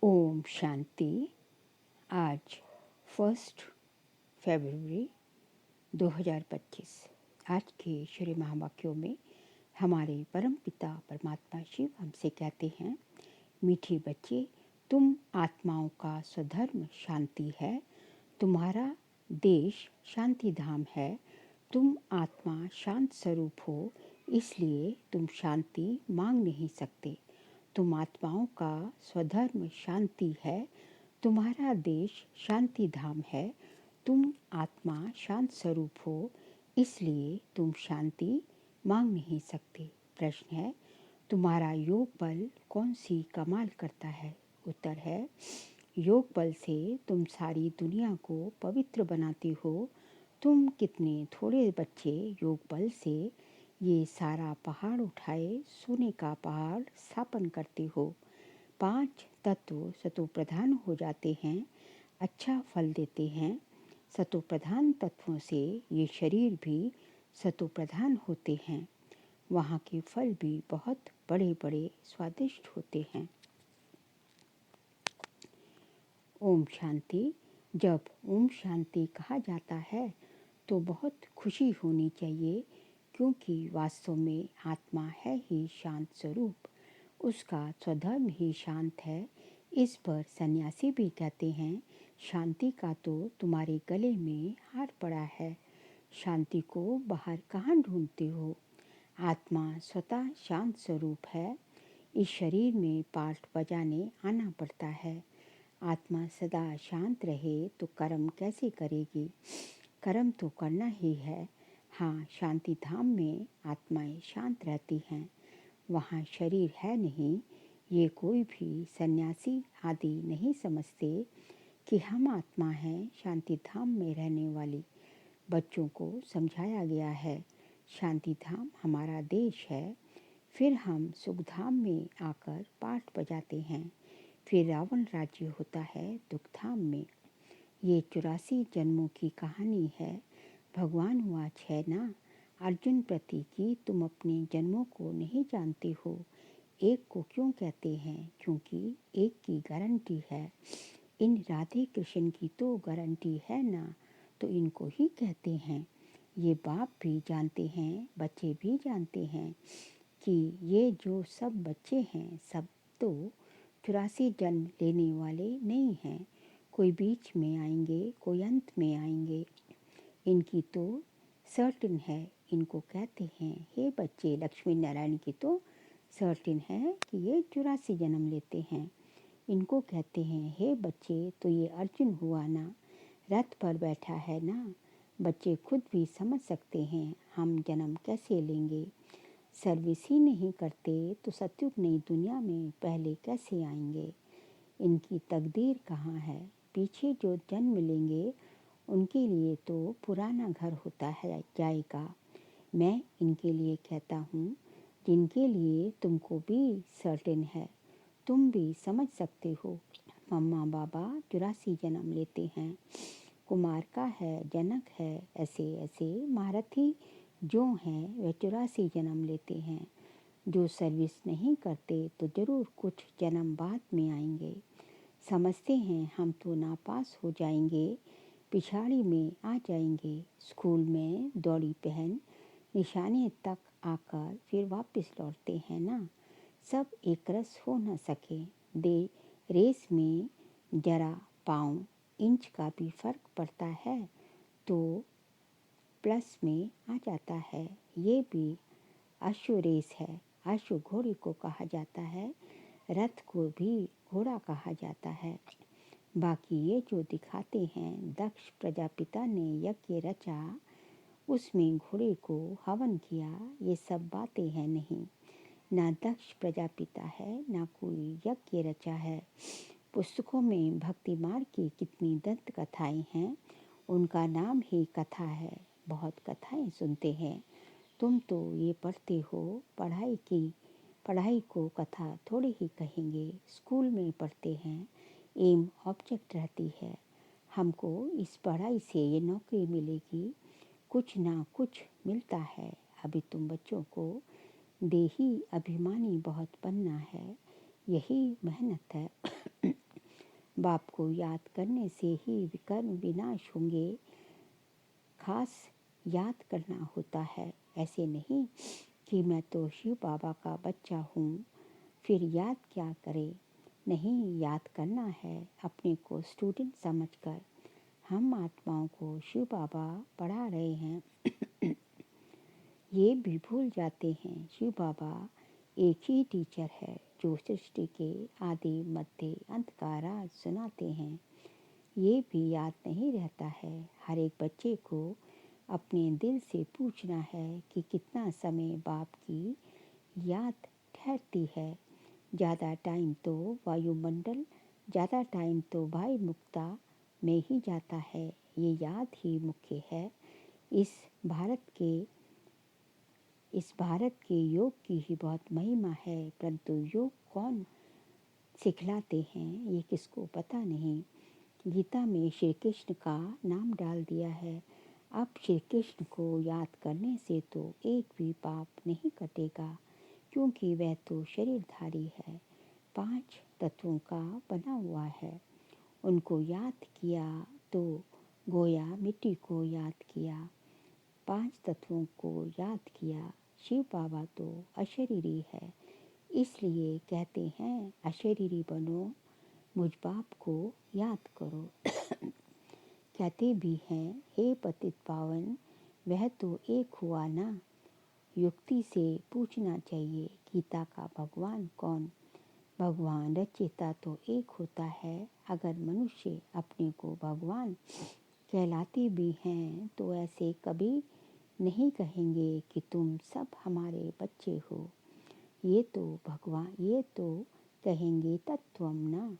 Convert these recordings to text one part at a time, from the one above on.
ओम शांति। आज 1 फरवरी 2025। आज के श्री महावाक्यों में हमारे परम पिता परमात्मा शिव हमसे कहते हैं, मीठे बच्चे, तुम आत्माओं का स्वधर्म शांति है। तुम्हारा देश शांति धाम है। तुम आत्मा शांत स्वरूप हो, इसलिए तुम शांति मांग नहीं सकते। तुम आत्माओं का स्वधर्म शांति है। तुम्हारा देश शांति धाम है। तुम आत्मा शांत स्वरूप हो, इसलिए तुम शांति मांग नहीं सकते। प्रश्न है, तुम्हारा योग बल कौन सी कमाल करता है? उत्तर है, योग बल से तुम सारी दुनिया को पवित्र बनाते हो। तुम कितने थोड़े बच्चे योग बल से ये सारा पहाड़ उठाए सोने का पहाड़ स्थापन करते हो। 5 तत्व सतो प्रधान हो जाते हैं, अच्छा फल देते हैं। सतो प्रधान तत्वों से ये शरीर भी सतो प्रधान होते हैं। वहाँ के फल भी बहुत बड़े बड़े स्वादिष्ट होते हैं। ओम शांति। जब ओम शांति कहा जाता है तो बहुत खुशी होनी चाहिए, क्योंकि वास्तव में आत्मा है ही शांत स्वरूप। उसका स्वधर्म ही शांत है। इस पर सन्यासी भी कहते हैं, शांति का तो तुम्हारे गले में हार पड़ा है। शांति को बाहर कहाँ ढूंढते हो? आत्मा स्वतः शांत स्वरूप है। इस शरीर में पाठ बजाने आना पड़ता है। आत्मा सदा शांत रहे तो कर्म कैसे करेगी? कर्म तो करना ही है। हाँ, शांति धाम में आत्माएं शांत रहती हैं। वहाँ शरीर है नहीं। ये कोई भी सन्यासी आदि नहीं समझते कि हम आत्मा हैं शांति धाम में रहने वाली। बच्चों को समझाया गया है, शांति धाम हमारा देश है। फिर हम सुख धाम में आकर पाठ बजाते हैं। फिर रावण राज्य होता है दुख धाम में। ये 84 जन्मों की कहानी है। भगवान वाच है ना, अर्जुन प्रति की तुम अपने जन्मों को नहीं जानते हो। एक को क्यों कहते हैं? क्योंकि एक की गारंटी है। इन राधे कृष्ण की तो गारंटी है ना, तो इनको ही कहते हैं। ये बाप भी जानते हैं, बच्चे भी जानते हैं कि ये जो सब बच्चे हैं सब तो 84 जन्म लेने वाले नहीं हैं। कोई बीच में आएंगे, कोई अंत में आएंगे। इनकी तो सर्टिन है। इनको कहते हैं, हे बच्चे, लक्ष्मी नारायण की तो सर्टिन है कि ये 84 जन्म लेते हैं। इनको कहते हैं, हे बच्चे, तो ये अर्जुन हुआ ना, रथ पर बैठा है ना। बच्चे खुद भी समझ सकते हैं हम जन्म कैसे लेंगे। सर्विस ही नहीं करते तो सतयुग नई दुनिया में पहले कैसे आएंगे? इनकी तकदीर कहाँ है? पीछे जो जन्म लेंगे उनके लिए तो पुराना घर होता है जाएगा। मैं इनके लिए कहता हूँ, जिनके लिए तुमको भी सर्टेन है, तुम भी समझ सकते हो। मम्मा बाबा 84 जन्म लेते हैं। कुमार का है, जनक है, ऐसे ऐसे महारथी जो हैं वे 84 जन्म लेते हैं। जो सर्विस नहीं करते तो ज़रूर कुछ जन्म बाद में आएंगे। समझते हैं हम तो नापास हो जाएंगे, पिछाड़ी में आ जाएंगे। स्कूल में दौड़ी पहन निशाने तक आकर फिर वापस लौटते हैं ना। सब एक रस हो न सके। दे रेस में जरा पाँव इंच का भी फर्क पड़ता है तो प्लस में आ जाता है। ये भी अश्व रेस है। अश्व घोड़े को कहा जाता है, रथ को भी घोड़ा कहा जाता है। बाकी ये जो दिखाते हैं, दक्ष प्रजापिता ने यज्ञ रचा, उसमें घोड़े को हवन किया, ये सब बातें हैं नहीं। ना दक्ष प्रजापिता है, ना कोई यज्ञ रचा है। पुस्तकों में भक्ति मार्ग की कितनी दंत कथाएं हैं, उनका नाम ही कथा है। बहुत कथाएं सुनते हैं। तुम तो ये पढ़ते हो, पढ़ाई को कथा थोड़ी ही कहेंगे। स्कूल में पढ़ते हैं, एम ऑब्जेक्ट रहती है। हमको इस पढ़ाई से ये नौकरी मिलेगी, कुछ ना कुछ मिलता है। अभी तुम बच्चों को देही अभिमानी बहुत बनना है, यही मेहनत है। बाप को याद करने से ही कर्म विनाश होंगे। खास याद करना होता है, ऐसे नहीं कि मैं तो शिव बाबा का बच्चा हूँ, फिर याद क्या करे। नहीं, याद करना है अपने को स्टूडेंट समझकर। हम आत्माओं को शिव बाबा पढ़ा रहे हैं। ये भी भूल जाते हैं शिव बाबा एक ही टीचर है जो सृष्टि के आदि मध्य अंत का राज सुनाते हैं। ये भी याद नहीं रहता है। हर एक बच्चे को अपने दिल से पूछना है कि कितना समय बाप की याद ठहरती है। ज़्यादा टाइम तो वायुमंडल, ज़्यादा टाइम तो वायु मुक्ता में ही जाता है। ये याद ही मुख्य है। इस भारत के योग की ही बहुत महिमा है, परंतु योग कौन सिखलाते हैं ये किसको पता नहीं। गीता में श्री कृष्ण का नाम डाल दिया है। अब श्री कृष्ण को याद करने से तो एक भी पाप नहीं कटेगा, क्योंकि वह तो शरीरधारी है, 5 तत्वों का बना हुआ है। उनको याद किया तो गोया मिट्टी को याद किया, 5 तत्वों को याद किया। शिव बाबा तो अशरीरी है, इसलिए कहते हैं अशरीरी बनो, मुझ बाप को याद करो। कहते भी हैं हे पतित पावन, वह तो एक हुआ ना। युक्ति से पूछना चाहिए गीता का भगवान कौन। भगवान रचयिता तो एक होता है। अगर मनुष्य अपने को भगवान कहलाते भी हैं तो ऐसे कभी नहीं कहेंगे कि तुम सब हमारे बच्चे हो। ये तो कहेंगे तत्वम ना,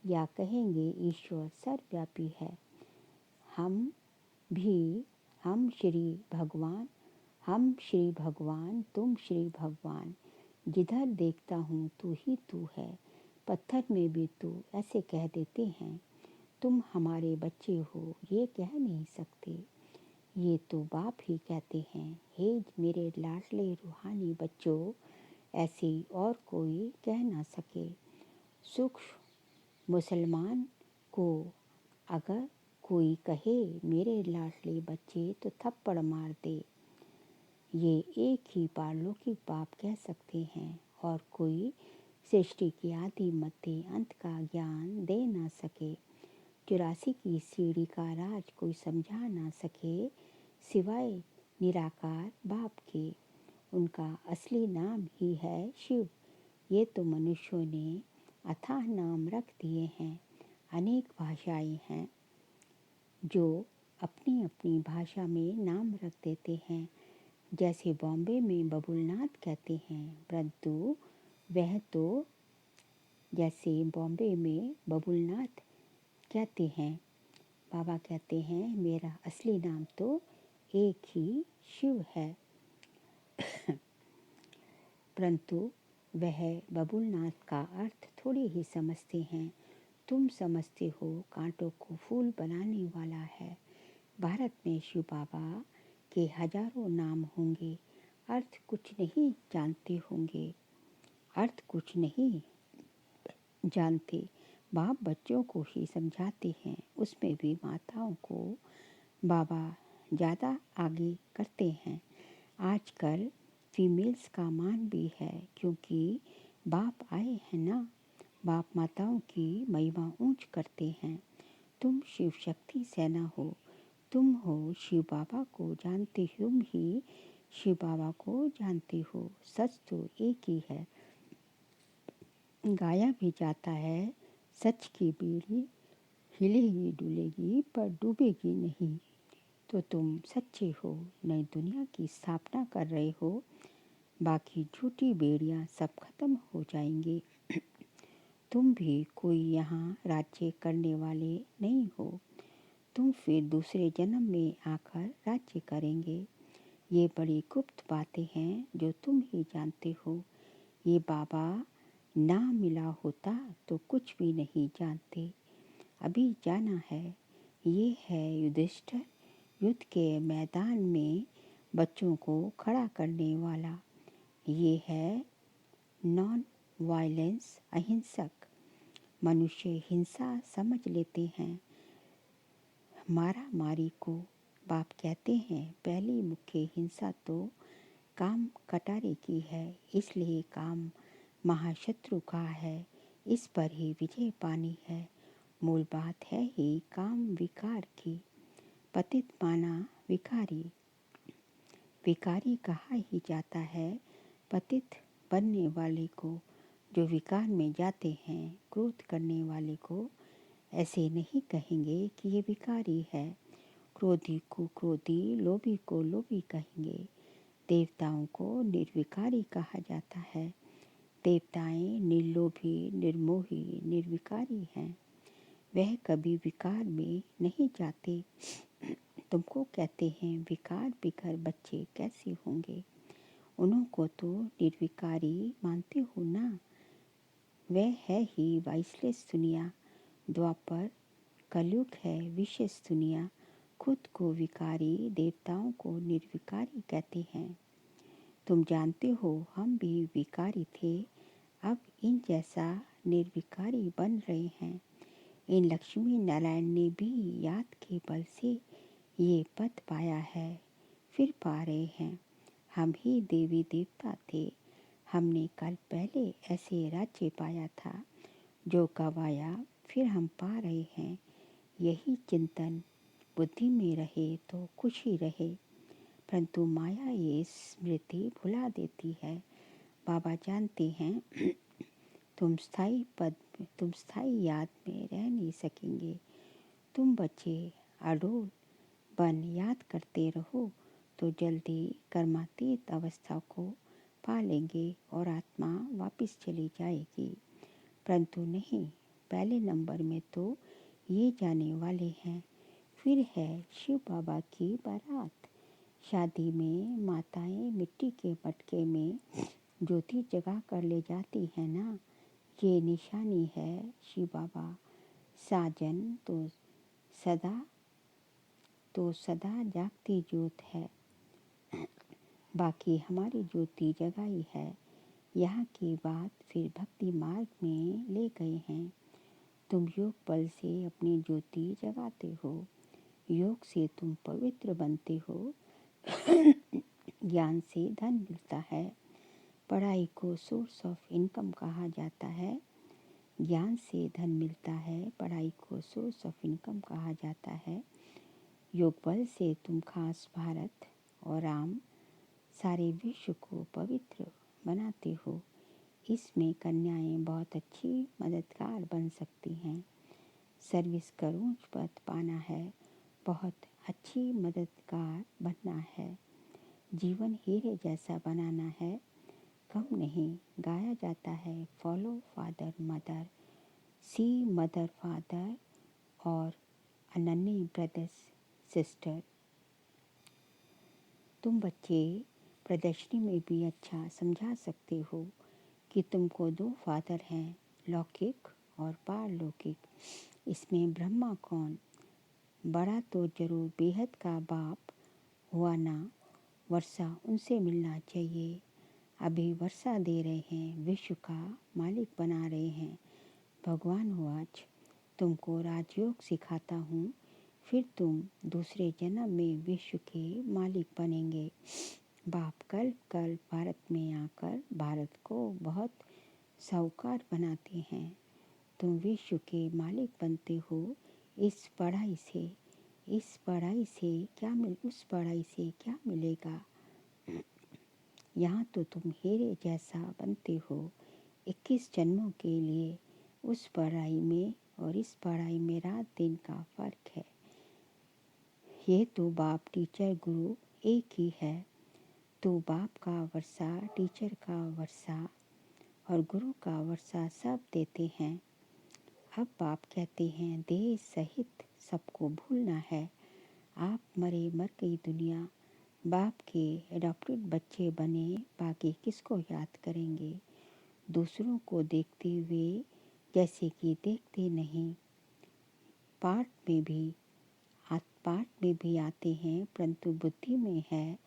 या कहेंगे ईश्वर सर्वव्यापी है। हम भी हम श्री भगवान तुम श्री भगवान, जिधर देखता हूँ तू ही तू है। पत्थर में भी तू ऐसे कह देते हैं, तुम हमारे बच्चे हो, ये कह नहीं सकते। ये तो बाप ही कहते हैं, हे मेरे लाडले रूहानी बच्चों, ऐसे और कोई कह ना सके। सूक्ष्म मुसलमान को अगर कोई कहे मेरे लाडले बच्चे तो थप्पड़ मार दे। ये एक ही पारलौकिक बाप कह सकते हैं, और कोई सृष्टि की आदि मध्य अंत का ज्ञान दे ना सके। 84 की सीढ़ी का राज कोई समझा ना सके, सिवाय निराकार बाप के। उनका असली नाम ही है शिव। ये तो मनुष्यों ने अथाह नाम रख दिए हैं। अनेक भाषाएं हैं जो अपनी अपनी भाषा में नाम रख देते हैं। जैसे बॉम्बे में बबुलनाथ कहते हैं, परंतु वह तो जैसे बॉम्बे में बबुलनाथ कहते हैं, बाबा कहते हैं मेरा असली नाम तो एक ही शिव है। परंतु वह बबुलनाथ का अर्थ थोड़ी ही समझते हैं। तुम समझते हो कांटों को फूल बनाने वाला है। भारत में शिव बाबा के हजारों नाम होंगे, अर्थ कुछ नहीं जानते होंगे, अर्थ कुछ नहीं जानते। बाप बच्चों को ही समझाते हैं, उसमें भी माताओं को बाबा ज़्यादा आगे करते हैं। आजकल फीमेल्स का मान भी है, क्योंकि बाप आए हैं ना। बाप माताओं की महिमा ऊंच करते हैं। तुम शिव शक्ति सेना हो, तुम हो शिव बाबा को जानते, तुम ही शिव बाबा को जानते हो। सच तो एक ही है। गाया भी जाता है, सच की बीड़ी हिलेगी डुलेगी पर डूबेगी नहीं। तो तुम सच्चे हो, नई दुनिया की स्थापना कर रहे हो। बाकी झूठी बेड़ियाँ सब खत्म हो जाएंगी। तुम भी कोई यहाँ राज्य करने वाले नहीं हो। तुम फिर दूसरे जन्म में आकर राज्य करेंगे। ये बड़ी गुप्त बातें हैं जो तुम ही जानते हो। ये बाबा ना मिला होता तो कुछ भी नहीं जानते। अभी जाना है। ये है युधिष्ठिर, युद्ध के मैदान में बच्चों को खड़ा करने वाला। ये है नॉन वायलेंस, अहिंसक। मनुष्य हिंसा समझ लेते हैं मारा मारी को। बाप कहते हैं पहली मुख्य हिंसा तो काम कटारे की है, इसलिए काम महाशत्रु का है, इस पर ही विजय पानी है। मूल बात है ही काम विकार की। पतित माना विकारी, विकारी कहा ही जाता है पतित बनने वाले को। जो विकार में जाते हैं, क्रोध करने वाले को ऐसे नहीं कहेंगे कि ये विकारी है। क्रोधी को क्रोधी, लोभी को लोभी कहेंगे। देवताओं को निर्विकारी कहा जाता है। देवताएं निर्लोभी, निर्मोही, निर्विकारी हैं। वह कभी विकार में नहीं जाते। तुमको कहते हैं विकार बिगर बच्चे कैसे होंगे? उनको तो निर्विकारी मानते हो ना? वह है ही वाइसलेस दुनिया। द्वापर कलयुग है विशेष दुनिया। खुद को विकारी, देवताओं को निर्विकारी कहते हैं। तुम जानते हो हम भी विकारी थे, अब इन जैसा निर्विकारी बन रहे हैं। इन लक्ष्मी नारायण ने भी याद के बल से ये पद पाया है, फिर पा रहे हैं। हम ही देवी देवता थे, हमने कल पहले ऐसे राज्य पाया था जो गवाया, फिर हम पा रहे हैं। यही चिंतन बुद्धि में रहे तो खुशी रहे, परंतु माया ये स्मृति भुला देती है। बाबा जानते हैं तुम स्थायी याद में रह नहीं सकेंगे। तुम बच्चे अडोल बन याद करते रहो तो जल्दी कर्मातीत अवस्था को पा लेंगे और आत्मा वापस चली जाएगी। परंतु नहीं, पहले नंबर में तो ये जाने वाले हैं। फिर है शिव बाबा की बारात। शादी में माताएं मिट्टी के मटके में ज्योति जगा कर ले जाती है ना, ये निशानी है शिव बाबा। साजन तो सदा जागती ज्योत है, बाकी हमारी ज्योति जगाई है। यहाँ की बात फिर भक्ति मार्ग में ले गए हैं। तुम योग बल से अपनी ज्योति जगाते हो, योग से तुम पवित्र बनते हो। ज्ञान से धन मिलता है। पढ़ाई को सोर्स ऑफ इनकम कहा जाता है। ज्ञान से धन मिलता है, पढ़ाई को सोर्स ऑफ इनकम कहा जाता है। योग बल से तुम खास भारत और राम सारे विश्व को पवित्र बनाते हो। इसमें कन्याएं बहुत अच्छी मददगार बन सकती हैं। सर्विस का ऊंच पद पाना है, बहुत अच्छी मददगार बनना है। जीवन हीरे जैसा बनाना है, कम नहीं। गाया जाता है फॉलो फादर मदर, सी मदर फादर और अनन्य ब्रदर्स सिस्टर। तुम बच्चे प्रदर्शनी में भी अच्छा समझा सकते हो कि तुमको दो फादर हैं, लौकिक और पारलौकिक। इसमें ब्रह्मा कौन? बड़ा तो जरूर बेहद का बाप हुआ ना। वर्षा उनसे मिलना चाहिए। अभी वर्षा दे रहे हैं, विश्व का मालिक बना रहे हैं। भगवान हो आज तुमको राजयोग सिखाता हूँ, फिर तुम दूसरे जन्म में विश्व के मालिक बनेंगे। बाप कल भारत में आकर भारत को बहुत साहूकार बनाते हैं। तुम विश्व के मालिक बनते हो उस पढ़ाई से क्या मिलेगा? यहाँ तो तुम हीरे जैसा बनते हो। 21 जन्मों के लिए उस पढ़ाई में और इस पढ़ाई में रात दिन का फर्क है। ये तो बाप टीचर गुरु एक ही है। तो बाप का वर्षा, टीचर का वर्षा और गुरु का वर्षा सब देते हैं। अब बाप कहते हैं देह सहित सबको भूलना है। आप मरे मर गई दुनिया। बाप के एडॉप्टेड बच्चे बने, बाकी किसको याद करेंगे? दूसरों को देखते हुए जैसे कि देखते नहीं। पाठ में भी आते हैं, परंतु बुद्धि में है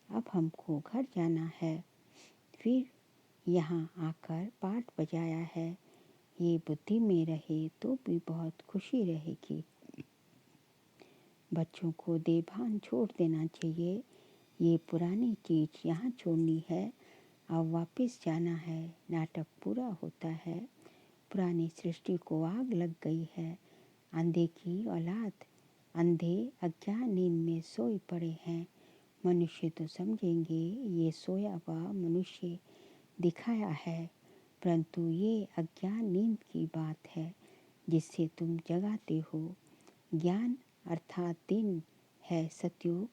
अब हमको घर जाना है। फिर यहाँ आकर पाठ बजाया है, ये बुद्धि में रहे तो भी बहुत खुशी रहेगी। बच्चों को देभान छोड़ देना चाहिए। ये पुरानी चीज़ यहाँ छोड़नी है, अब वापस जाना है। नाटक पूरा होता है। पुरानी सृष्टि को आग लग गई है। अंधे की औलाद, अंधे अज्ञान नींद में सोए पड़े हैं। मनुष्य तो समझेंगे ये सोया हुआ मनुष्य दिखाया है, परंतु ये अज्ञान नींद की बात है जिससे तुम जगाते हो। ज्ञान अर्थात दिन है सतयुग,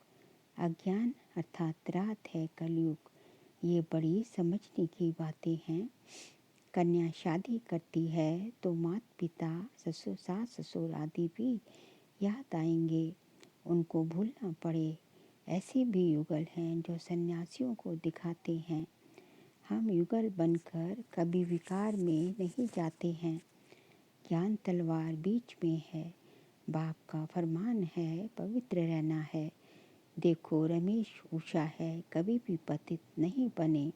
अज्ञान अर्थात रात है कलयुग। ये बड़ी समझने की बातें हैं। कन्या शादी करती है तो माता पिता, ससुर, सास ससुर आदि भी याद आएंगे, उनको भूलना पड़े। ऐसे भी युगल हैं जो सन्यासियों को दिखाते हैं। हम युगल बनकर कभी विकार में नहीं जाते हैं। ज्ञान तलवार बीच में है, बाप का फरमान है पवित्र रहना है। देखो रमेश ऊषा है, कभी भी पतित नहीं बने।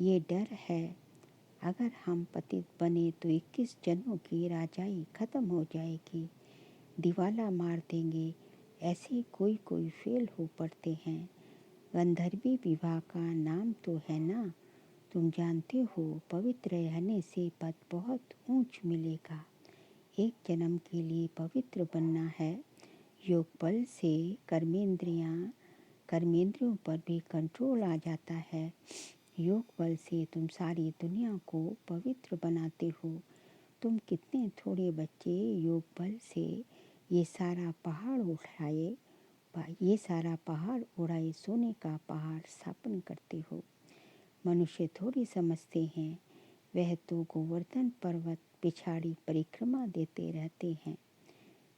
ये डर है, अगर हम पतित बने तो 21 जन्मों की राजाई खत्म हो जाएगी, दिवाला मार देंगे। ऐसे कोई कोई फेल हो पड़ते हैं। गंधर्वी विवाह का नाम तो है ना, तुम जानते हो पवित्र रहने से पद बहुत ऊंच मिलेगा। एक जन्म के लिए पवित्र बनना है। योग बल से कर्मेंद्रियों पर भी कंट्रोल आ जाता है। योग बल से तुम सारी दुनिया को पवित्र बनाते हो। तुम कितने थोड़े बच्चे योग बल से ये सारा पहाड़ उड़ाए सोने का पहाड़ स्थापन करते हो। मनुष्य थोड़ी समझते हैं, वह तो गोवर्धन पर्वत पिछाड़ी परिक्रमा देते रहते हैं।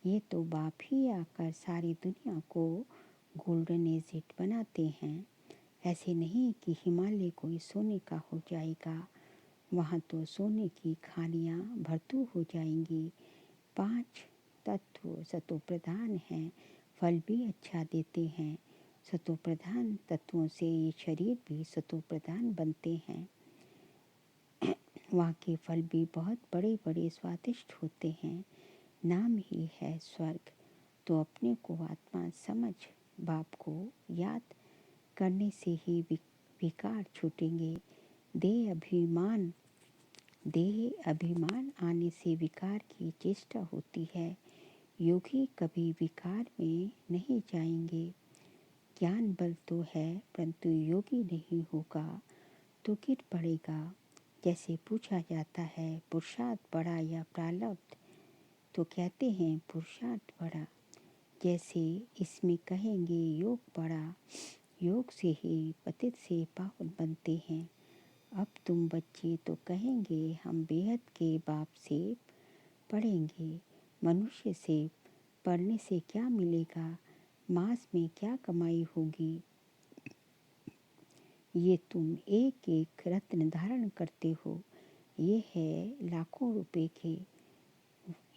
ये तो बाप ही आकर सारी दुनिया को गोल्डन एजिड बनाते हैं। ऐसे नहीं कि हिमालय कोई सोने का हो जाएगा, वहाँ तो सोने की खानियाँ भरतू हो जाएंगी। 5 तत्व सतो प्रधान हैं, फल भी अच्छा देते हैं। सतो प्रधान तत्वों से ये शरीर भी सतो प्रधान बनते हैं। वहाँ के फल भी बहुत बड़े बड़े स्वादिष्ट होते हैं। नाम ही है स्वर्ग। तो अपने को आत्मा समझ, बाप को याद करने से ही विकार छूटेंगे। देह अभिमान आने से विकार की चेष्टा होती है। योगी कभी विकार में नहीं जाएंगे। ज्ञान बल तो है, परंतु योगी नहीं होगा तो गिर पड़ेगा। जैसे पूछा जाता है पुरुषार्थ बड़ा या प्रारब्ध, तो कहते हैं पुरुषार्थ बड़ा। जैसे इसमें कहेंगे योग बड़ा, योग से ही पतित से पावन बनते हैं। अब तुम बच्चे तो कहेंगे हम बेहद के बाप से पढ़ेंगे। मनुष्य से पढ़ने से क्या मिलेगा, मास में क्या कमाई होगी। ये तुम एक एक रत्न धारण करते हो, ये है लाखों रुपए के।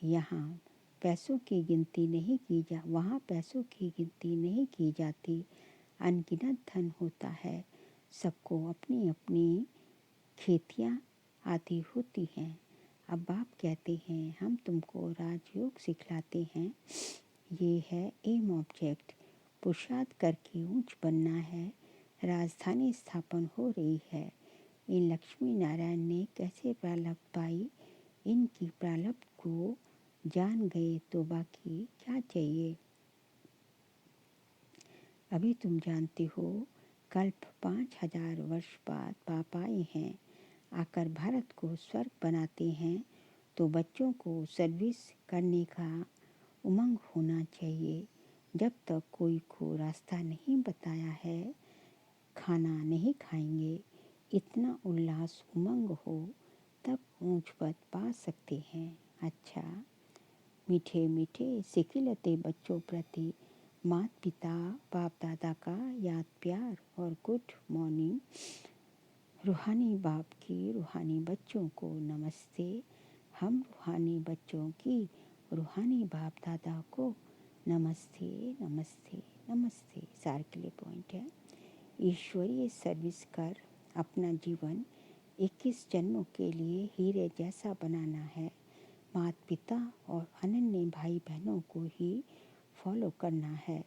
यहाँ पैसों की गिनती नहीं की वहाँ पैसों की गिनती नहीं की जाती। अनगिनत धन होता है। सबको अपनी अपनी खेतियाँ आदि होती हैं। अब बाप कहते हैं हम तुमको राजयोग सिखलाते हैं। ये है एम ऑब्जेक्ट। पुरुषार्थ करके ऊंच बनना है। राजधानी स्थापन हो रही है। इन लक्ष्मी नारायण ने कैसे प्रारब्ध पाई, इनकी प्रारब्ध को जान गए तो बाकी क्या चाहिए। अभी तुम जानते हो कल्प 5000 वर्ष बाद पाप आए हैं, आकर भारत को स्वर्ग बनाते हैं। तो बच्चों को सर्विस करने का उमंग होना चाहिए। जब तक कोई को रास्ता नहीं बताया है, खाना नहीं खाएंगे, इतना उल्लास उमंग हो तब ऊंच पद पा सकते हैं। अच्छा, मीठे मीठे सिखिलते बच्चों प्रति माता पिता बाप दादा का याद प्यार और गुड मॉर्निंग। रूहानी बाप की रूहानी बच्चों को नमस्ते। हम रूहानी बच्चों की रूहानी बाप दादा को नमस्ते नमस्ते नमस्ते। सार के लिए पॉइंट है, ईश्वरीय सर्विस कर अपना जीवन 21 जन्मों के लिए हीरे जैसा बनाना है। माता पिता और अनन्य भाई बहनों को ही फॉलो करना है।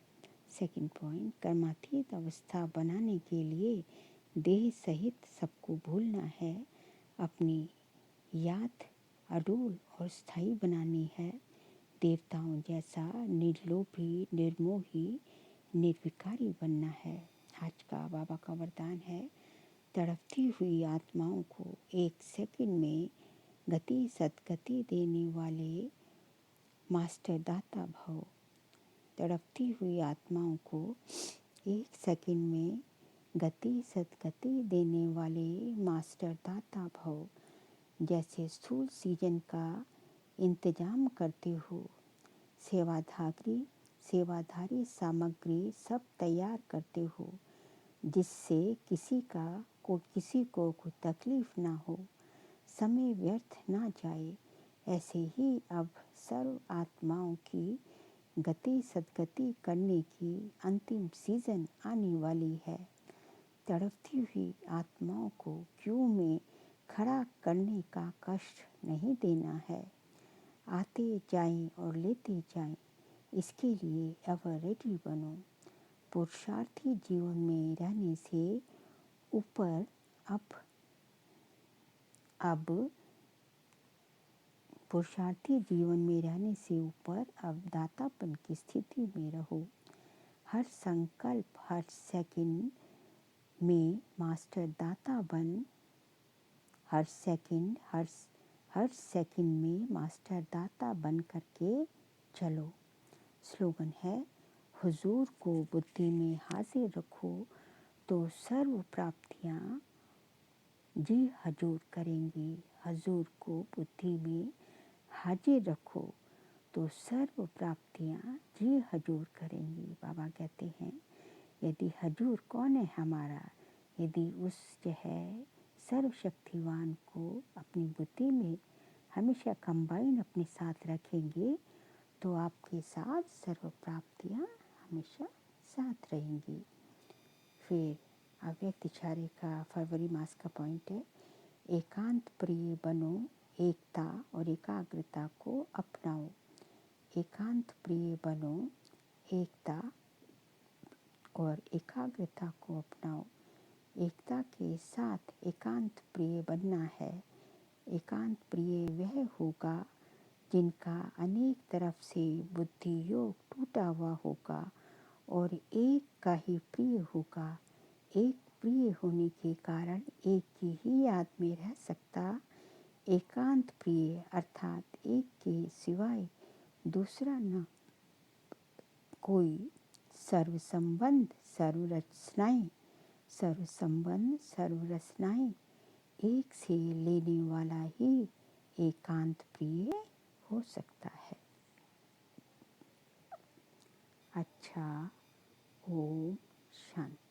सेकंड पॉइंट, कर्मातीत अवस्था बनाने के लिए देह सहित सबको भूलना है। अपनी याद अडूल और स्थायी बनानी है। देवताओं जैसा निर्लोभी, निर्मोही, निर्विकारी बनना है। आज का बाबा का वरदान है, तड़पती हुई आत्माओं को 1 सेकंड में गति सद्गति देने वाले मास्टर दाता भव। तड़पती हुई आत्माओं को 1 सेकंड में गति सद्गति देने वाले मास्टर दाता भव। जैसे स्थूल सीजन का इंतजाम करते हो, सेवाधारी सामग्री सब तैयार करते हो, जिससे किसी को कोई तकलीफ ना हो, समय व्यर्थ ना जाए। ऐसे ही अब सर्व आत्माओं की गति सद्गति करने की अंतिम सीजन आने वाली है। तड़पती हुई आत्माओं को क्यों में खड़ा करने का कष्ट नहीं देना है। आते जाएं और लेते जाएं, इसके लिए एवर रेडी बनो। पुरुषार्थी जीवन में रहने से ऊपर पुरुषार्थी जीवन में रहने से ऊपर अब दातापन की स्थिति में रहो। हर संकल्प, हर सेकंड में मास्टर दाता बन हर सेकंड में मास्टर दाता बन करके चलो। स्लोगन है, हुजूर को बुद्धि में हाजिर रखो तो सर्व प्राप्तियां जी हजूर करेंगी। हजूर को बुद्धि में हाजिर रखो तो सर्व प्राप्तियां जी हजूर करेंगी। बाबा कहते हैं, यदि हजूर कौन है हमारा, यदि उस जो है सर्वशक्तिवान को अपनी बुद्धि में हमेशा कंबाइन अपने साथ रखेंगे तो आपके साथ सर्व प्राप्तियां हमेशा साथ रहेंगी। फिर अव्यक्त इशारे का फरवरी मास का पॉइंट है, एकांत प्रिय बनो, एकता और एकाग्रता को अपनाओ। एकांत प्रिय बनो, एकता और एकाग्रता को अपनाओ। एकता के साथ एकांत प्रिय बनना है। एकांत प्रिय वह होगा जिनका अनेक तरफ से बुद्धि योग टूटा हुआ होगा और एक का ही प्रिय होगा। एक प्रिय होने के कारण एक की ही याद में रह सकता। एकांत प्रिय अर्थात एक के सिवाय दूसरा न कोई। सर्व संबंध सर्व रचनाएं एक से लेने वाला ही एकांत प्रिय हो सकता है। अच्छा, ओम शांति।